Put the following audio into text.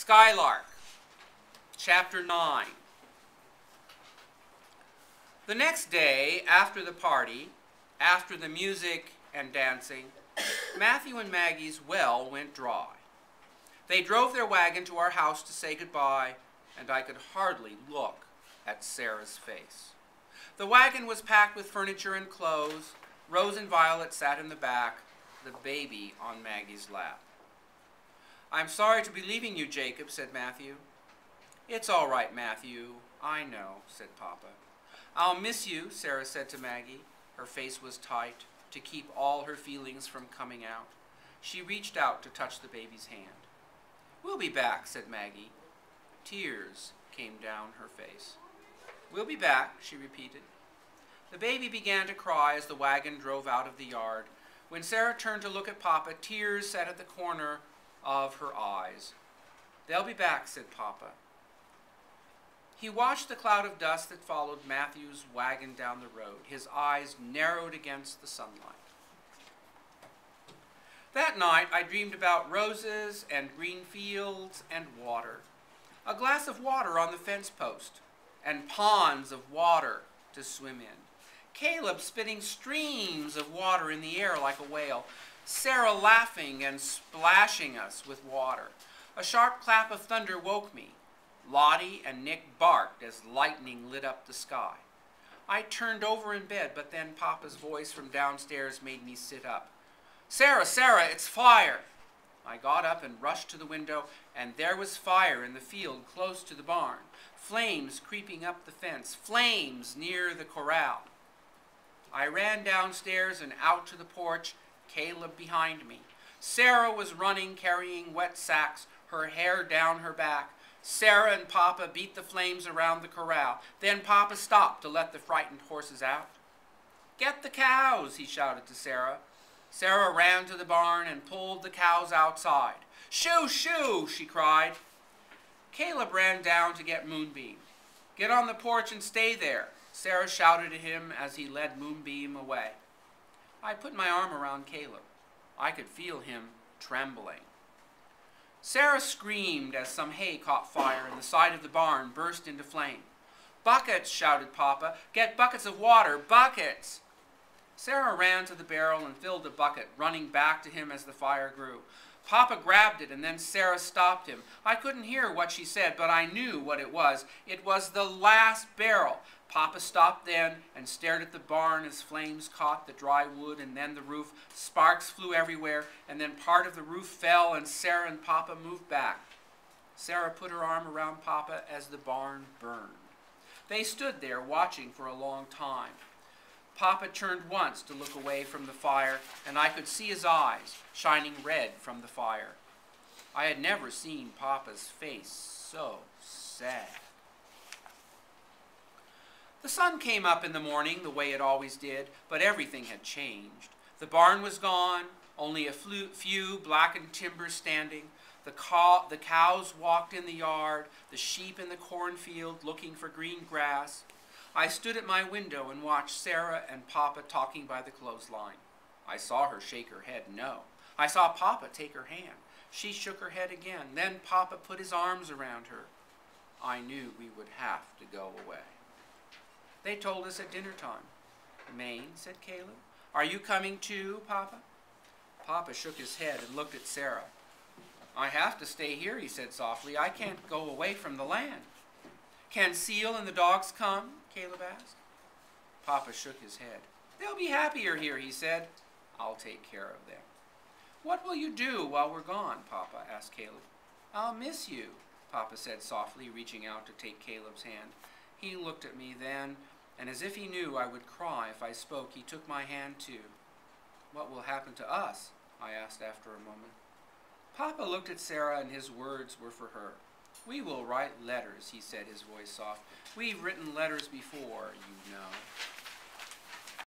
Skylark, Chapter 9. The next day, after the party, after the music and dancing, Matthew and Maggie's well went dry. They drove their wagon to our house to say goodbye, and I could hardly look at Sarah's face. The wagon was packed with furniture and clothes. Rose and Violet sat in the back, the baby on Maggie's lap. "I'm sorry to be leaving you, Jacob," said Matthew. "It's all right, Matthew. I know," said Papa. "I'll miss you," Sarah said to Maggie. Her face was tight, to keep all her feelings from coming out. She reached out to touch the baby's hand. "We'll be back," said Maggie. Tears came down her face. "We'll be back," she repeated. The baby began to cry as the wagon drove out of the yard. When Sarah turned to look at Papa, tears sat at the corner of her eyes. "They'll be back," said Papa. He watched the cloud of dust that followed Matthew's wagon down the road. His eyes narrowed against the sunlight. That night I dreamed about roses and green fields and water. A glass of water on the fence post, and ponds of water to swim in. Caleb spitting streams of water in the air like a whale. Sarah laughing and splashing us with water. A sharp clap of thunder woke me. Lottie and Nick barked as lightning lit up the sky. I turned over in bed, but then Papa's voice from downstairs made me sit up. "Sarah, Sarah, it's fire!" I got up and rushed to the window, and there was fire in the field close to the barn. Flames creeping up the fence, flames near the corral. I ran downstairs and out to the porch, Caleb behind me. Sarah was running, carrying wet sacks, her hair down her back. Sarah and Papa beat the flames around the corral. Then Papa stopped to let the frightened horses out. "Get the cows," he shouted to Sarah. Sarah ran to the barn and pulled the cows outside. "Shoo, shoo," she cried. Caleb ran down to get Moonbeam. "Get on the porch and stay there," Sarah shouted at him as he led Moonbeam away. I put my arm around Caleb. I could feel him trembling. Sarah screamed as some hay caught fire and the side of the barn burst into flame. "Buckets," shouted Papa. "Get buckets of water, buckets!" Sarah ran to the barrel and filled a bucket, running back to him as the fire grew. Papa grabbed it, and then Sarah stopped him. I couldn't hear what she said, but I knew what it was. It was the last barrel. Papa stopped then and stared at the barn as flames caught the dry wood and then the roof. Sparks flew everywhere, and then part of the roof fell, and Sarah and Papa moved back. Sarah put her arm around Papa as the barn burned. They stood there watching for a long time. Papa turned once to look away from the fire, and I could see his eyes shining red from the fire. I had never seen Papa's face so sad. The sun came up in the morning the way it always did, but everything had changed. The barn was gone, only a few blackened timbers standing. The cows walked in the yard, the sheep in the cornfield looking for green grass. I stood at my window and watched Sarah and Papa talking by the clothesline. I saw her shake her head no. I saw Papa take her hand. She shook her head again. Then Papa put his arms around her. I knew we would have to go away. They told us at dinner time. "Maine," said Caleb. "Are you coming too, Papa?" Papa shook his head and looked at Sarah. "I have to stay here," he said softly. "I can't go away from the land." "Can Seal and the dogs come?" Caleb asked. Papa shook his head. "They'll be happier here," he said. "I'll take care of them." "What will you do while we're gone, Papa?" asked Caleb. "I'll miss you," Papa said softly, reaching out to take Caleb's hand. He looked at me then, and as if he knew I would cry if I spoke, he took my hand too. "What will happen to us?" I asked after a moment. Papa looked at Sarah, and his words were for her. "We will write letters," he said, his voice soft. "We've written letters before, you know."